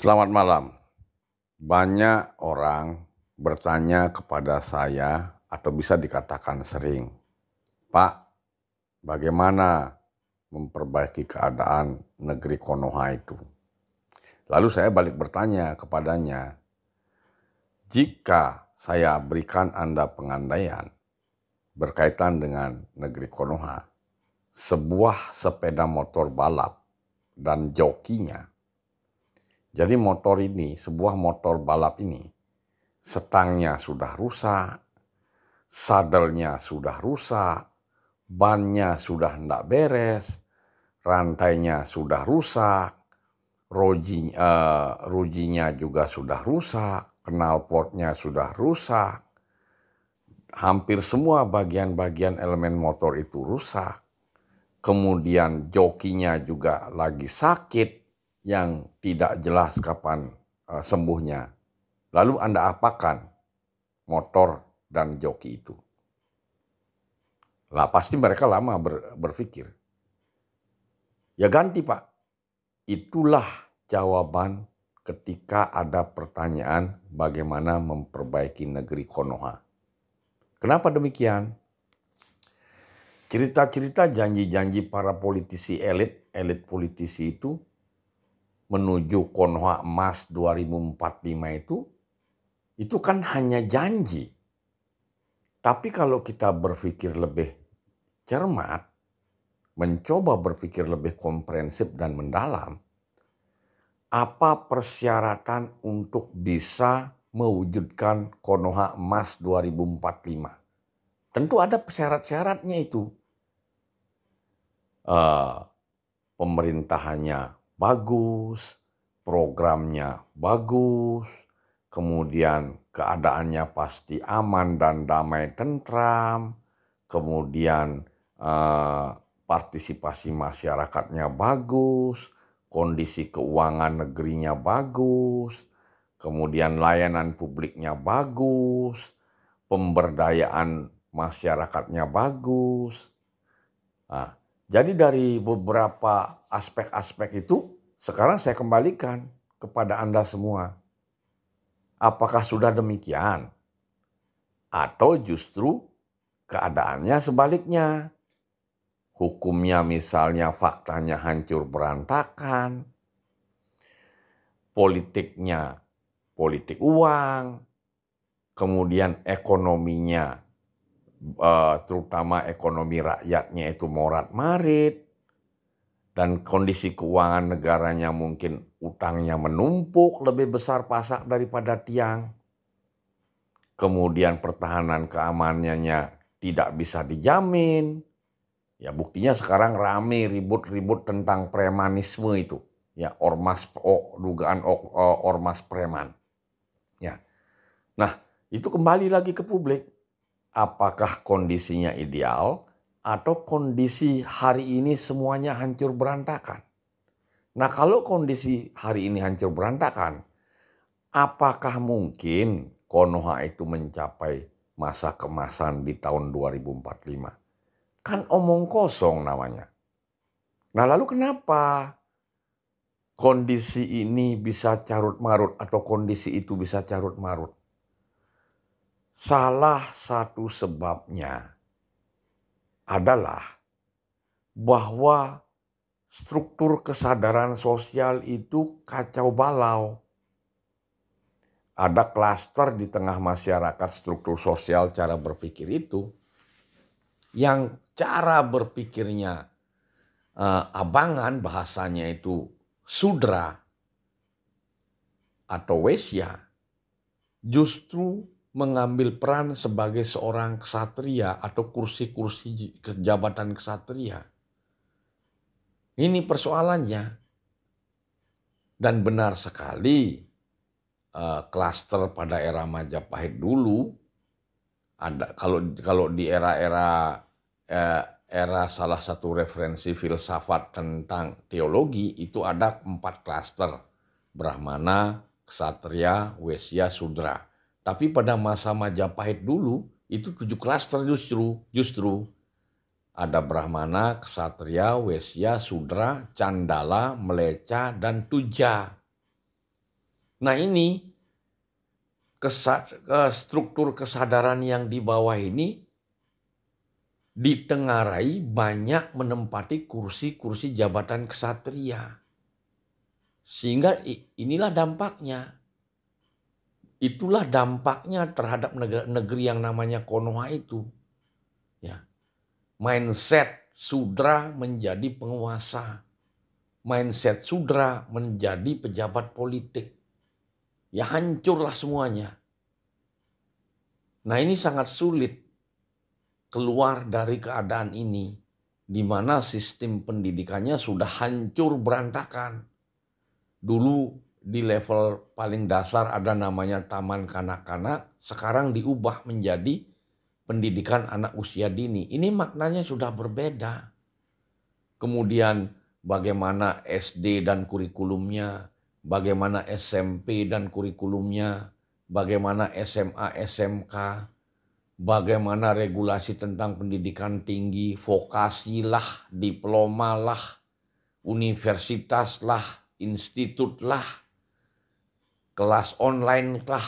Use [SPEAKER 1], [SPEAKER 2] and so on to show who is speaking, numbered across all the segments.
[SPEAKER 1] Selamat malam. Banyak orang bertanya kepada saya atau bisa dikatakan sering, "Pak, bagaimana memperbaiki keadaan negeri Konoha itu?" Lalu saya balik bertanya kepadanya, "Jika saya berikan Anda pengandaian berkaitan dengan negeri Konoha, sebuah sepeda motor balap dan jokinya. Jadi sebuah motor balap ini, setangnya sudah rusak, sadelnya sudah rusak, bannya sudah tidak beres, rantainya sudah rusak, rujinya juga sudah rusak, knalpotnya sudah rusak, hampir semua bagian-bagian elemen motor itu rusak. Kemudian jokinya juga lagi sakit yang tidak jelas kapan sembuhnya. Lalu Anda apakan motor dan joki itu?" Lah pasti mereka lama berpikir. Ya ganti Pak. Itulah jawaban ketika ada pertanyaan bagaimana memperbaiki negeri Konoha. Kenapa demikian? Cerita-cerita janji-janji para politisi elit politisi menuju Konoha Emas 2045 itu kan hanya janji. Tapi kalau kita berpikir lebih cermat, mencoba berpikir lebih komprehensif dan mendalam, apa persyaratan untuk bisa mewujudkan Konoha Emas 2045? Tentu ada syarat-syaratnya itu. Pemerintahannya bagus, programnya bagus, kemudian keadaannya pasti aman dan damai tentram, kemudian partisipasi masyarakatnya bagus, kondisi keuangan negerinya bagus, kemudian layanan publiknya bagus, pemberdayaan masyarakatnya bagus. Nah, jadi dari beberapa aspek-aspek itu, sekarang saya kembalikan kepada Anda semua. Apakah sudah demikian? Atau justru keadaannya sebaliknya? Hukumnya misalnya faktanya hancur berantakan, politiknya politik uang, kemudian ekonominya terutama ekonomi rakyatnya itu morat-marit, dan kondisi keuangan negaranya mungkin utangnya menumpuk lebih besar pasak daripada tiang. Kemudian pertahanan keamanannya tidak bisa dijamin. Ya buktinya sekarang rame ribut-ribut tentang premanisme itu. Ya dugaan ormas preman. Ya. Nah, itu kembali lagi ke publik. Apakah kondisinya ideal atau kondisi hari ini semuanya hancur berantakan? Nah, kalau kondisi hari ini hancur berantakan, apakah mungkin Konoha itu mencapai masa kemasan di tahun 2045? Kan omong kosong namanya. Nah, lalu kenapa kondisi ini bisa carut-marut atau kondisi itu bisa carut-marut? Salah satu sebabnya adalah bahwa struktur kesadaran sosial itu kacau balau. Ada klaster di tengah masyarakat struktur sosial cara berpikir itu yang cara berpikirnya abangan, bahasanya itu sudra atau wesya, justru mengambil peran sebagai seorang ksatria atau kursi-kursi jabatan ksatria. Ini persoalannya. Dan benar sekali klaster pada era Majapahit dulu ada, kalau di era salah satu referensi filsafat tentang teologi itu ada 4 klaster: Brahmana, Ksatria, Wesya, Sudra. Tapi pada masa Majapahit dulu itu 7 klaster justru. Ada Brahmana, Ksatria, Wesya, Sudra, Candala, Mlecha, dan Tuja. Nah ini struktur kesadaran yang di bawah ini ditengarai banyak menempati kursi-kursi jabatan ksatria. Sehingga inilah dampaknya. Itulah dampaknya terhadap negeri yang namanya Konoha itu. Ya. Mindset sudra menjadi penguasa. Mindset sudra menjadi pejabat politik. Ya hancurlah semuanya. Nah ini sangat sulit keluar dari keadaan ini, di mana sistem pendidikannya sudah hancur berantakan. Dulu di level paling dasar ada namanya taman kanak-kanak, sekarang diubah menjadi pendidikan anak usia dini. Ini maknanya sudah berbeda. Kemudian bagaimana SD dan kurikulumnya, bagaimana SMP dan kurikulumnya, bagaimana SMA, SMK, bagaimana regulasi tentang pendidikan tinggi, vokasi lah, diploma lah, universitas lah, institut lah, kelas online lah,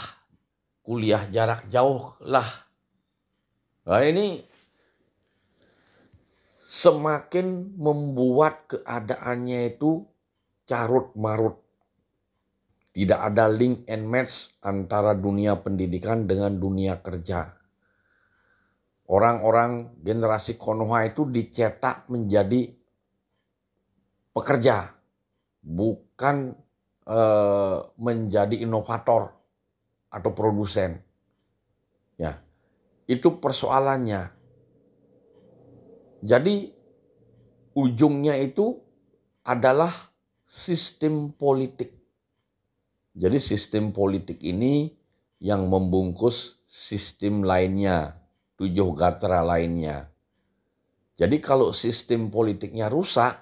[SPEAKER 1] kuliah jarak jauh lah. Nah ini semakin membuat keadaannya itu carut marut. Tidak ada link and match antara dunia pendidikan dengan dunia kerja. Orang-orang generasi Konoha itu dicetak menjadi pekerja, bukan menjadi inovator atau produsen. Ya, itu persoalannya. Jadi ujungnya itu adalah sistem politik. Jadi sistem politik ini yang membungkus sistem lainnya, 7 gatra lainnya. Jadi kalau sistem politiknya rusak,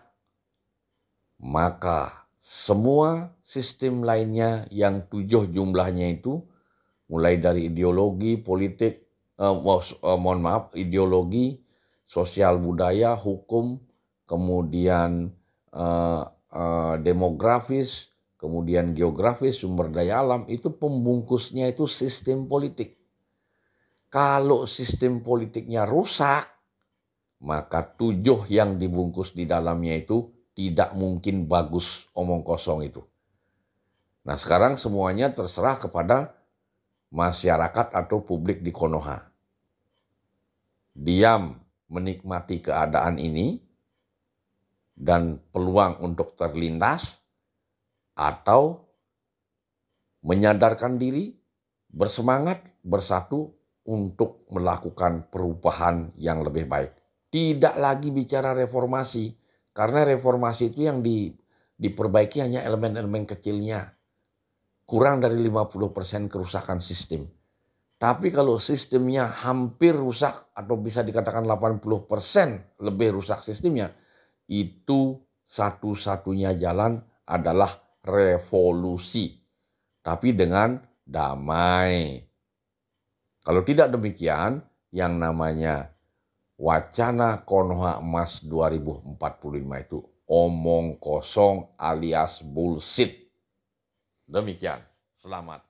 [SPEAKER 1] maka semua sistem lainnya yang 7 jumlahnya itu, mulai dari ideologi, politik, ideologi, sosial budaya, hukum, kemudian demografis, kemudian geografis, sumber daya alam, itu pembungkusnya itu sistem politik. Kalau sistem politiknya rusak, maka 7 yang dibungkus di dalamnya itu tidak mungkin bagus, omong kosong itu. Nah sekarang semuanya terserah kepada masyarakat atau publik di Konoha. Diam menikmati keadaan ini dan peluang untuk terlintas, atau menyadarkan diri, bersemangat, bersatu untuk melakukan perubahan yang lebih baik. Tidak lagi bicara reformasi, karena reformasi itu yang diperbaiki hanya elemen-elemen kecilnya. Kurang dari 50% kerusakan sistem. Tapi kalau sistemnya hampir rusak atau bisa dikatakan 80% lebih rusak sistemnya, itu satu-satunya jalan adalah revolusi. Tapi dengan damai. Kalau tidak demikian, yang namanya wacana Konoha Emas 2045 itu omong kosong alias bullshit. Demikian. Selamat.